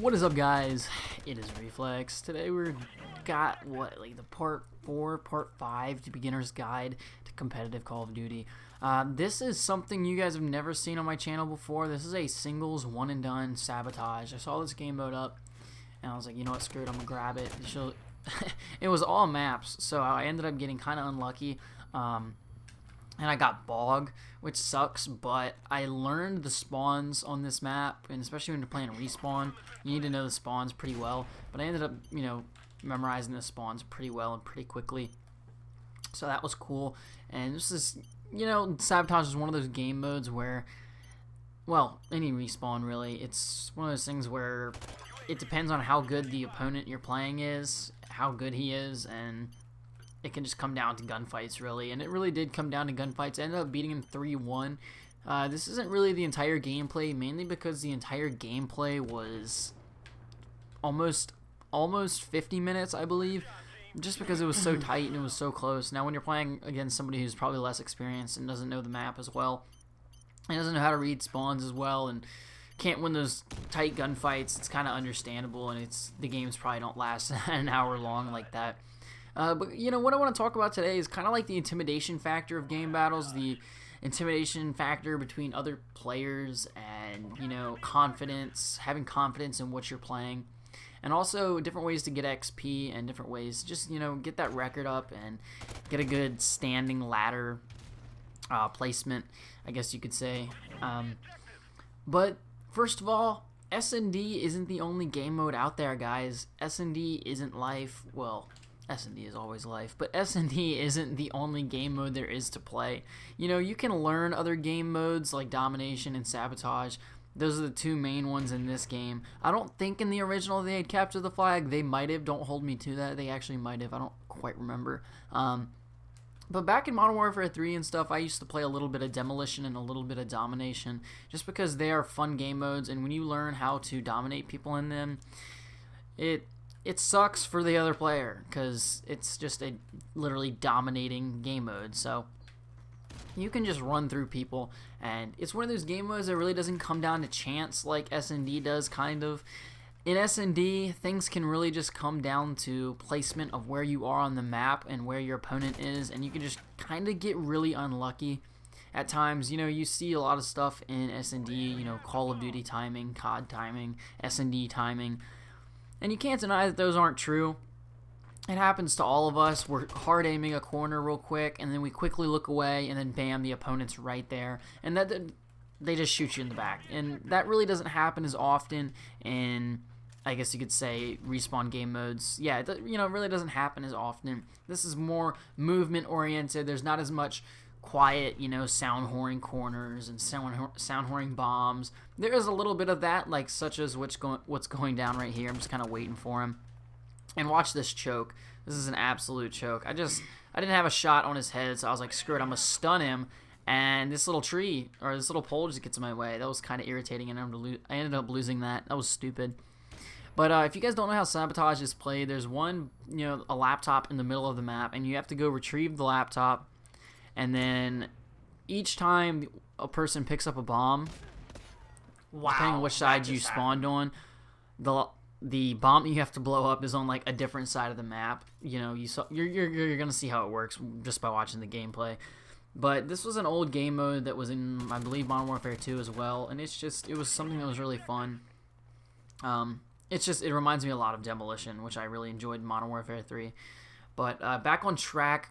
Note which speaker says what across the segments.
Speaker 1: What is up, guys? It is Reflex. Today we're got like the part 4, part 5 to Beginner's Guide to Competitive Call of Duty. This is something you guys have never seen on my channel before. This is a singles one and done sabotage. I saw this game mode up and I was like, you know what, screw it, I'm gonna grab it. It was all maps, so I ended up getting kind of unlucky. And I got bog, which sucks, but I learned the spawns on this map, and especially when you're playing respawn, you need to know the spawns pretty well. But I ended up, memorizing the spawns pretty well and pretty quickly, so that was cool. And this is, sabotage is one of those game modes where, well, any respawn really, it's one of those things where it depends on how good the opponent you're playing is, how good he is, and it can just come down to gunfights, really. And it really did come down to gunfights. I ended up beating him 3-1. This isn't really the entire gameplay, mainly because the entire gameplay was almost 50 minutes, I believe, just because it was so tight and it was so close. Now, when you're playing against somebody who's probably less experienced and doesn't know the map as well, and doesn't know how to read spawns as well, and can't win those tight gunfights, it's kind of understandable, and the games probably don't last an hour long like that. But what I want to talk about today is kind of like the intimidation factor of game battles, the intimidation factor between other players, and confidence, having confidence in what you're playing, and also different ways to get XP and different ways to just get that record up and get a good standing ladder placement, I guess you could say. But first of all, S&D isn't the only game mode out there, guys. S&D isn't life. Well, S&D is always life, but S&D isn't the only game mode there is to play. You can learn other game modes like Domination and Sabotage. Those are the two main ones in this game. I don't think in the original they had Capture the Flag. They might have. Don't hold me to that. They actually might have. I don't quite remember. But back in Modern Warfare 3 and stuff, I used to play a little bit of Demolition and a little bit of Domination, just because they are fun game modes, and when you learn how to dominate people in them, it sucks for the other player, because it's just a literally dominating game mode. So you can just run through people, and it's one of those game modes that really doesn't come down to chance like S&D does, kind of. In S&D, things can really just come down to placement of where you are on the map and where your opponent is, and you can just kind of get really unlucky at times. You see a lot of stuff in S&D, Call of Duty timing, COD timing, S&D timing, and you can't deny that those aren't true. It happens to all of us. We're hard aiming a corner real quick, and then we quickly look away, and then bam, the opponent's right there, and they just shoot you in the back. And that really doesn't happen as often in, I guess you could say, respawn game modes. Yeah, it really doesn't happen as often. This is more movement oriented. There's not as much quiet, sound whoring corners and sound whoring bombs. There is a little bit of that, like such as what's going down right here. I'm just kind of waiting for him. And watch this choke. This is an absolute choke. I didn't have a shot on his head, so I was like, screw it, I'm gonna stun him. And this little tree, or this little pole, just gets in my way. That was kind of irritating, and I ended up losing that. That was stupid. But if you guys don't know how Sabotage is played, there's a laptop in the middle of the map, and you have to go retrieve the laptop, and then each time a person picks up a bomb, depending on which side you spawned on, the bomb you have to blow up is on like a different side of the map. You're gonna see how it works just by watching the gameplay. But this was an old game mode that was in, I believe, Modern Warfare 2 as well, and it was something that was really fun. It reminds me a lot of Demolition, which I really enjoyed in Modern Warfare 3. But back on track,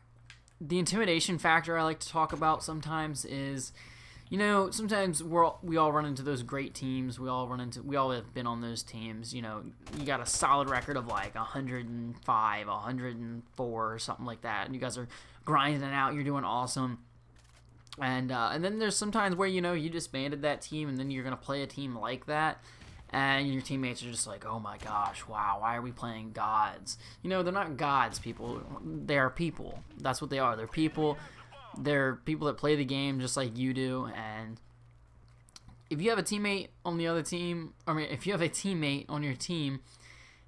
Speaker 1: the intimidation factor I like to talk about sometimes is, sometimes we all run into those great teams. We all have been on those teams. You got a solid record of like 105, 104, or something like that, and you guys are grinding it out. You're doing awesome. And then there's sometimes where you disbanded that team, and then you're gonna play a team like that, and your teammates are just like, oh my gosh, wow, why are we playing gods? They're not gods, people. They are people. That's what they are. They're people. They're people that play the game just like you do. And if you have a teammate on the other team, if you have a teammate on your team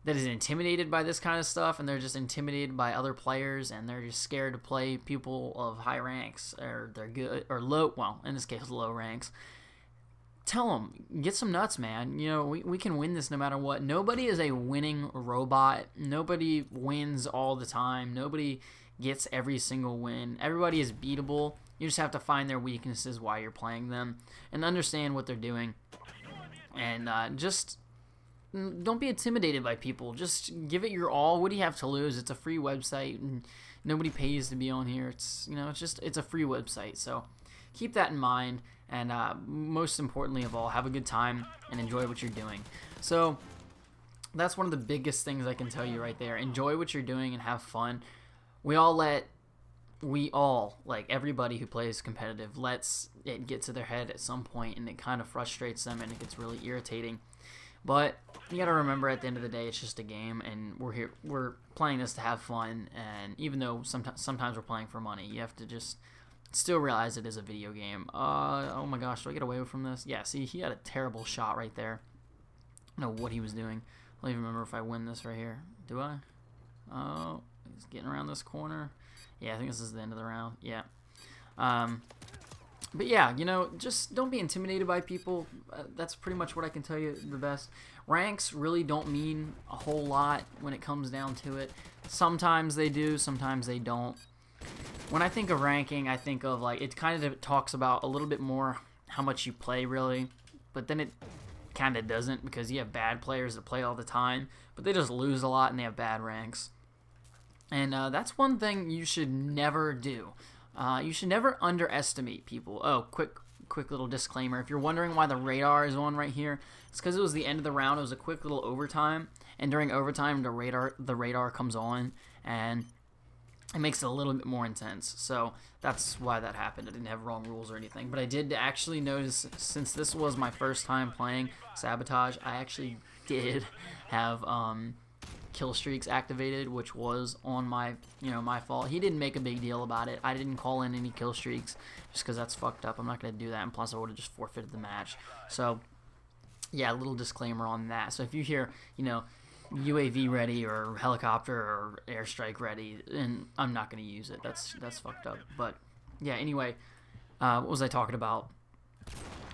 Speaker 1: that is intimidated by this kind of stuff, and they're just intimidated by other players, and they're just scared to play people of high ranks, or they're good or low, well, in this case, low ranks, tell them, get some nuts, man. You know, we can win this no matter what. Nobody is a winning robot. Nobody wins all the time. Nobody gets every single win. Everybody is beatable. You just have to find their weaknesses while you're playing them and understand what they're doing. And just don't be intimidated by people. Just give it your all. What do you have to lose? It's a free website, and nobody pays to be on here. It's, you know, it's a free website. So keep that in mind. And most importantly of all, have a good time and enjoy what you're doing. So that's one of the biggest things I can tell you right there. Enjoy what you're doing and have fun. We all, like everybody who plays competitive, lets it get to their head at some point, and it kind of frustrates them and it gets really irritating. But you got to remember, at the end of the day, it's just a game, and we're playing this to have fun. And even though sometimes we're playing for money, you have to just still realize it is a video game. Oh my gosh, do I get away from this? Yeah, see, he had a terrible shot right there. I don't know what he was doing. I don't even remember if I win this right here. Do I? Oh, he's getting around this corner. Yeah, I think this is the end of the round. Yeah. But yeah, you know, just don't be intimidated by people. That's pretty much what I can tell you the best. Ranks really don't mean a whole lot when it comes down to it. Sometimes they do, sometimes they don't. When I think of ranking, I think of, like, it kind of talks about a little bit more how much you play, really. But then it kind of doesn't, because you have bad players that play all the time, but they just lose a lot and they have bad ranks. And that's one thing you should never do. You should never underestimate people. Oh, quick little disclaimer. If you're wondering why the radar is on right here, it's because it was the end of the round. It was a quick little overtime, and during overtime, the radar comes on, and it makes it a little bit more intense. So that's why that happened. I didn't have wrong rules or anything, but I did actually notice, since this was my first time playing Sabotage, I actually did have kill streaks activated, which was on my fault. He didn't make a big deal about it. I didn't call in any kill streaks just because that's fucked up. I'm not going to do that, and plus I would have just forfeited the match. So yeah, a little disclaimer on that. So if you hear, you know, UAV ready or helicopter or airstrike ready, and I'm not going to use it. That's fucked up. But yeah, anyway, what was I talking about?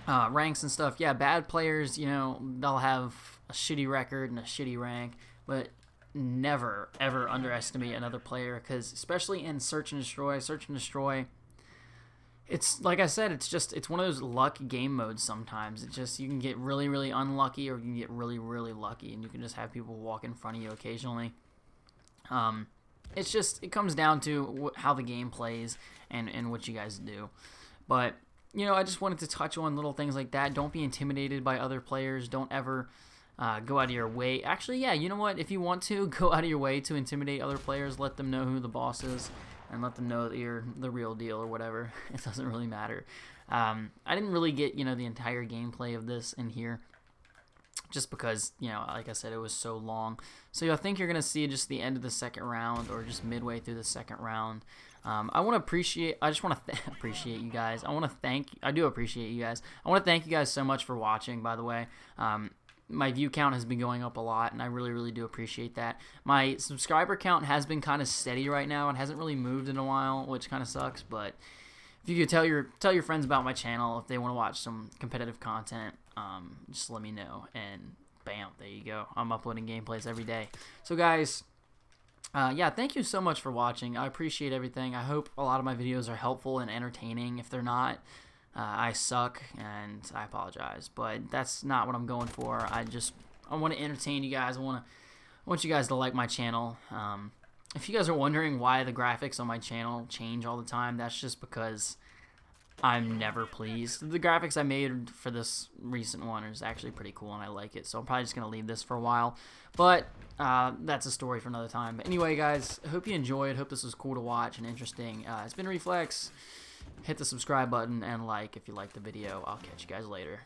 Speaker 1: Ranks and stuff. Yeah, bad players, you know, they'll have a shitty record and a shitty rank, but never ever underestimate another player, because especially in Search and Destroy, it's like I said, it's one of those luck game modes. Sometimes it's just, you can get really, really unlucky, or you can get really, really lucky, and you can just have people walk in front of you occasionally. It comes down to how the game plays and what you guys do. But you know, I just wanted to touch on little things like that. Don't be intimidated by other players. Don't ever go out of your way. Actually, yeah, you know what? If you want to, go out of your way to intimidate other players. Let them know who the boss is, and let them know that you're the real deal or whatever. It doesn't really matter. I didn't really get, you know, the entire gameplay of this in here, just because, you know, like I said, it was so long. So I think you're going to see just the end of the second round, or just midway through the second round. I just want to appreciate you guys. I do appreciate you guys. I want to thank you guys so much for watching, by the way. My view count has been going up a lot, and I really, really do appreciate that. My subscriber count has been kind of steady right now. It hasn't really moved in a while, which kind of sucks, but if you could tell your friends about my channel, if they want to watch some competitive content, just let me know, and bam, there you go. I'm uploading gameplays every day. So guys, yeah, thank you so much for watching. I appreciate everything. I hope a lot of my videos are helpful and entertaining. If they're not, I suck, and I apologize, but that's not what I'm going for. I want to entertain you guys. I want you guys to like my channel. If you guys are wondering why the graphics on my channel change all the time, that's just because I'm never pleased. The graphics I made for this recent one is actually pretty cool, and I like it, so I'm probably just going to leave this for a while. But that's a story for another time. But anyway, guys, I hope you enjoyed. Hope this was cool to watch and interesting. It's been Reflex. Hit the subscribe button and like if you liked the video. I'll catch you guys later.